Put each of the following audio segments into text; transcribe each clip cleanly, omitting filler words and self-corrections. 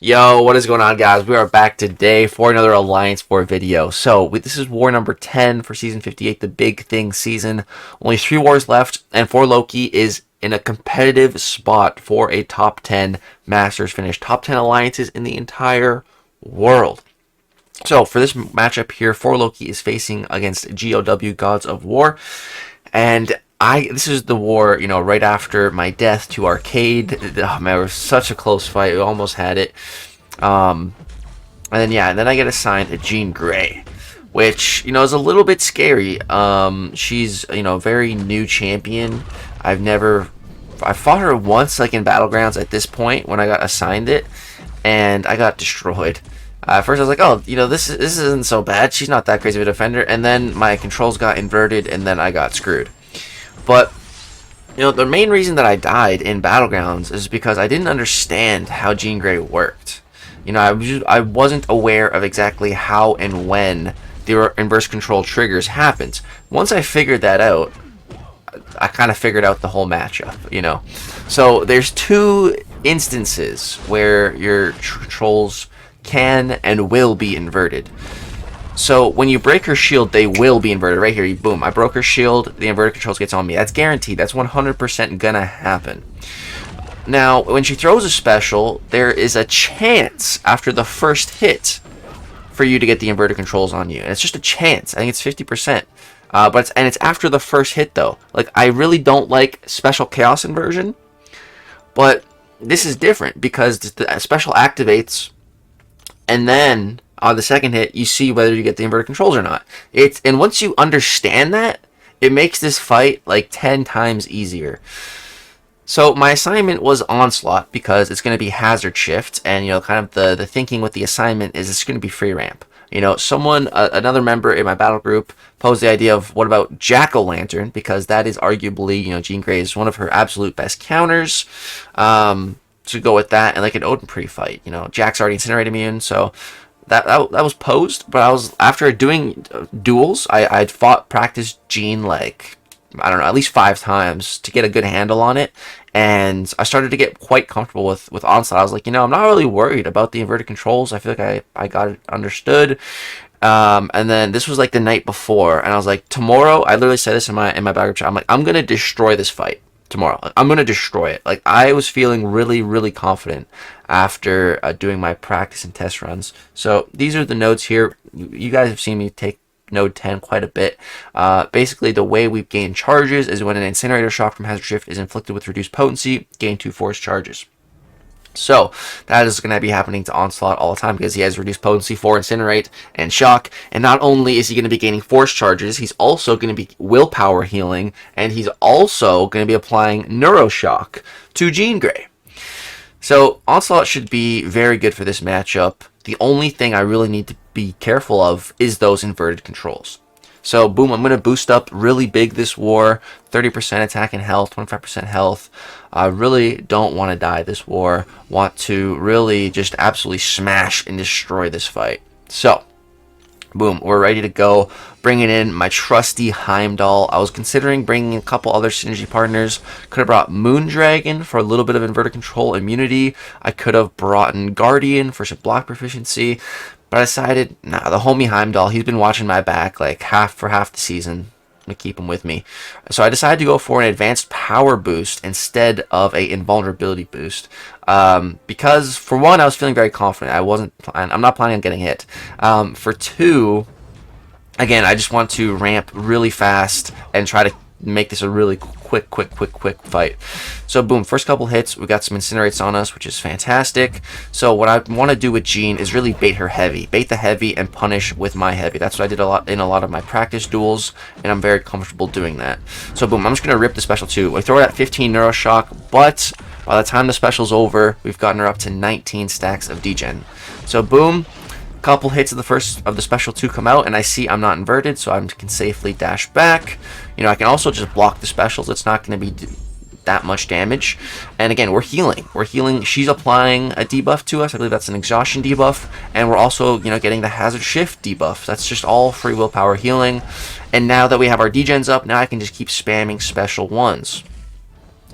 Yo, what is going on, guys? We are back today for another Alliance 4 video. So, this is war number 10 for Season 58, the big thing season. Only 3 wars left, and 4 Loki is in a competitive spot for a top 10 Masters finish. Top 10 alliances in the entire world. So, for this matchup here, 4 Loki is facing against GOW, Gods of War. And this is the war, right after my death to Arcade. Oh, man, it was such a close fight. We almost had it. And then I get assigned a Jean Grey, which, is a little bit scary. She's, a very new champion. I fought her once, like, in Battlegrounds at this point when I got assigned it, and I got destroyed. At first I was like, oh, this isn't so bad. She's not that crazy of a defender. And then my controls got inverted, and then I got screwed. But, the main reason that I died in Battlegrounds is because I didn't understand how Jean Grey worked. I wasn't aware of exactly how and when the inverse control triggers happened. Once I figured that out, I kind of figured out the whole matchup, So, there's 2 instances where your controls can and will be inverted. So when you break her shield, they will be inverted. Right here, boom, I broke her shield, the inverted controls gets on me. That's guaranteed. That's 100% gonna happen. Now, when she throws a special, there is a chance after the first hit for you to get the inverted controls on you. And it's just a chance. I think it's 50%. But it's after the first hit, though. Like, I really don't like special chaos inversion, but this is different because the special activates, and then on the second hit, you see whether you get the inverted controls or not. And once you understand that, it makes this fight like 10 times easier. So my assignment was Onslaught because it's going to be hazard shift, and kind of the thinking with the assignment is it's going to be free ramp. Another member in my battle group posed the idea of what about Jack-o'-lantern, because that is arguably, Jean Grey is one of her absolute best counters. To go with that, and like an Odin pre-fight, Jack's already incinerate immune, so that was posed. But after doing duels, I'd practiced Jean like, I don't know, at least 5 times to get a good handle on it, and I started to get quite comfortable with Onslaught. I was like, I'm not really worried about the inverted controls. I feel like I got it understood. And then this was like the night before, and I was like, tomorrow, I literally said this in my background chat, I'm like, I'm gonna destroy this fight tomorrow. I'm gonna destroy it. Like, I was feeling really, really confident after doing my practice and test runs. So these are the nodes here. You guys have seen me take node 10 quite a bit. Basically, the way we gain charges is when an incinerator shock from hazard shift is inflicted with reduced potency, gain 2 force charges. So that is going to be happening to Onslaught all the time because he has reduced potency for Incinerate and Shock. And not only is he going to be gaining force charges, he's also going to be willpower healing, and he's also going to be applying Neuroshock to Jean Grey. So Onslaught should be very good for this matchup. The only thing I really need to be careful of is those inverted controls. So, boom, I'm going to boost up really big this war. 30% attack and health, 25% health. I really don't want to die this war. Want to really just absolutely smash and destroy this fight. So, boom, we're ready to go. Bringing in my trusty Heimdall. I was considering bringing a couple other synergy partners. Could have brought Moondragon for a little bit of inverted control immunity. I could have brought in Guardian for some block proficiency. But I decided, nah, the homie Heimdall, he's been watching my back like half the season. I'm going to keep him with me. So I decided to go for an advanced power boost instead of a invulnerability boost. Because for one, I was feeling very confident. I'm not planning on getting hit. For 2, again, I just want to ramp really fast and try to make this a really quick fight. So boom, first couple hits, we got some incinerates on us, which is fantastic. So what I want to do with Jean is really bait her heavy, bait the heavy and punish with my heavy. That's what I did in a lot of my practice duels, and I'm very comfortable doing that. So boom, I'm just going to rip the special 2. We throw it at 15 Neuroshock, but by the time the special's over, we've gotten her up to 19 stacks of degen. So boom, couple hits of the special 2 come out, and I see I'm not inverted, so I can safely dash back. I can also just block the specials. It's not going to be that much damage. And again, we're healing. She's applying a debuff to us. I believe that's an exhaustion debuff, and we're also getting the hazard shift debuff. That's just all free willpower healing. And now that we have our degens up, now I can just keep spamming special 1s.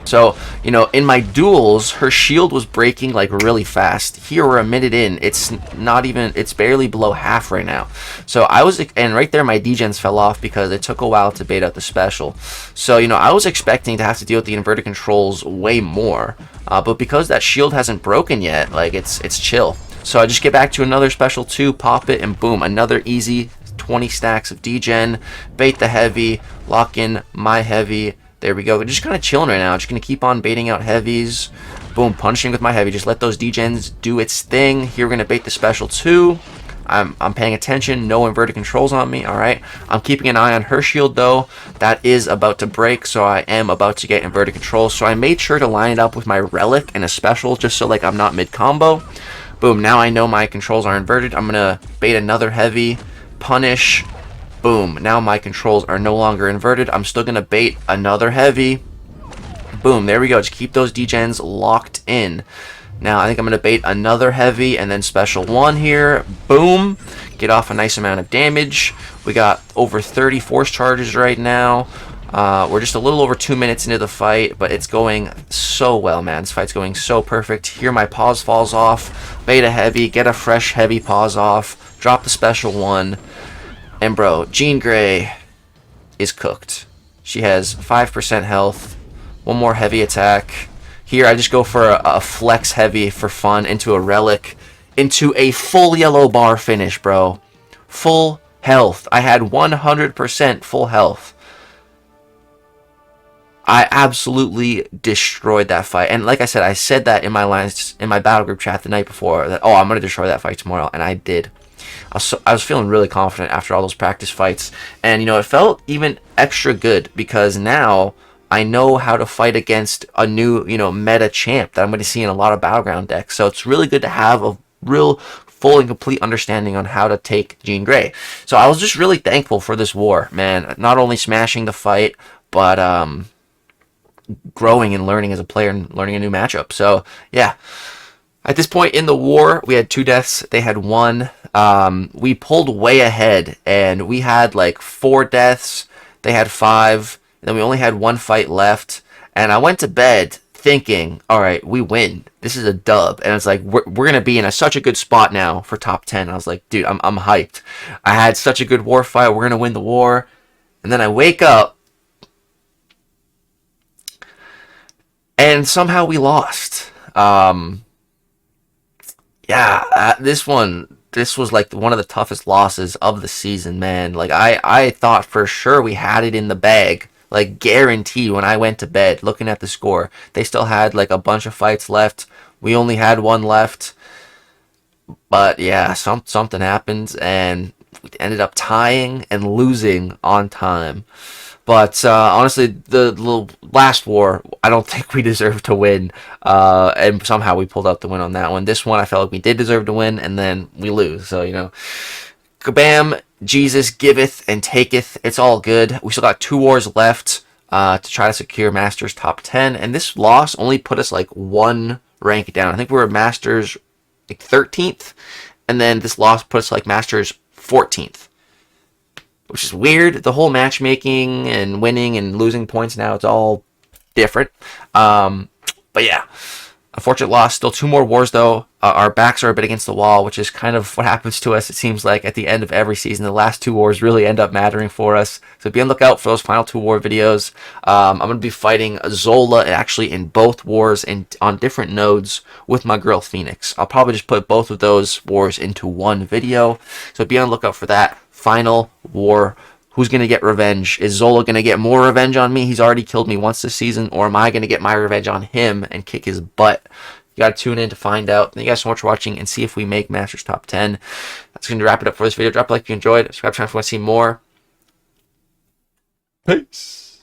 So, you know, in my duels, her shield was breaking like really fast. Here we're a minute in. It's not even, it's barely below half right now. So I was, and right there my degens fell off because it took a while to bait out the special. So, you know, I was expecting to have to deal with the inverted controls way more. But because that shield hasn't broken yet, like it's chill. So I just get back to another special 2, pop it, and boom, another easy 20 stacks of degen, bait the heavy, lock in my heavy. There we go. We're just kind of chilling right now. Just going to keep on baiting out heavies. Boom, punishing with my heavy. Just let those degens do its thing. Here we're going to bait the special 2. I'm paying attention. No inverted controls on me. All right. I'm keeping an eye on her shield, though. That is about to break, so I am about to get inverted controls. So I made sure to line it up with my relic and a special just so like I'm not mid-combo. Boom, now I know my controls are inverted. I'm going to bait another heavy, punish. Boom, now my controls are no longer inverted. I'm still going to bait another heavy. Boom, there we go. Just keep those degens locked in. Now I think I'm going to bait another heavy and then special 1 here. Boom, get off a nice amount of damage. We got over 30 force charges right now. We're just a little over 2 minutes into the fight, but it's going so well, man. This fight's going so perfect. Here my pause falls off. Bait a heavy, get a fresh heavy pause off. Drop the special 1. And bro, Jean Grey is cooked. She has 5% health. 1 more heavy attack. Here I just go for a flex heavy for fun into a relic. Into a full yellow bar finish, bro. Full health. I had 100% full health. I absolutely destroyed that fight. And like I said that in my lines, in my battle group chat the night before, that, oh, I'm going to destroy that fight tomorrow. And I did. I was feeling really confident after all those practice fights. And, you know, it felt even extra good because now I know how to fight against a new, you know, meta champ that I'm going to see in a lot of Battleground decks. So it's really good to have a real full and complete understanding on how to take Jean Grey. So I was just really thankful for this war, man. Not only smashing the fight, but growing and learning as a player and learning a new matchup. So, yeah. At this point in the war, we had 2 deaths. They had 1. We pulled way ahead, and we had like 4 deaths. They had 5. And then we only had 1 fight left. And I went to bed thinking, all right, we win. This is a dub. And it's like, we're going to be in such a good spot now for top 10. I was like, dude, I'm hyped. I had such a good war fight. We're going to win the war. And then I wake up. And somehow we lost. This was like one of the toughest losses of the season, man. Like I thought for sure we had it in the bag. Like guaranteed when I went to bed looking at the score. They still had like a bunch of fights left. We only had 1 left. But yeah, something happened and we ended up tying and losing on time. But honestly, the last war, I don't think we deserved to win. And somehow we pulled out the win on that one. This one, I felt like we did deserve to win, and then we lose. So, you know, kabam, Jesus giveth and taketh. It's all good. We still got 2 wars left to try to secure Masters top 10. And this loss only put us like 1 rank down. I think we were Masters like 13th. And then this loss put us like Masters 14th. Which is weird. The whole matchmaking and winning and losing points now, it's all different. But yeah, unfortunate loss. Still 2 more wars, though. Our backs are a bit against the wall, which is kind of what happens to us, it seems like, at the end of every season. The last 2 wars really end up mattering for us. So be on the lookout for those final 2 war videos. I'm going to be fighting Zola actually in both wars and on different nodes with my girl Phoenix. I'll probably just put both of those wars into one video. So be on the lookout for that. Final war. Who's going to get revenge? Is Zola going to get more revenge on me? He's already killed me once this season. Or am I going to get my revenge on him and kick his butt? You got to tune in to find out. Thank you guys so much for watching and see if we make Masters Top 10. That's going to wrap it up for this video. Drop a like if you enjoyed. Subscribe to the channel if you want to see more. Peace.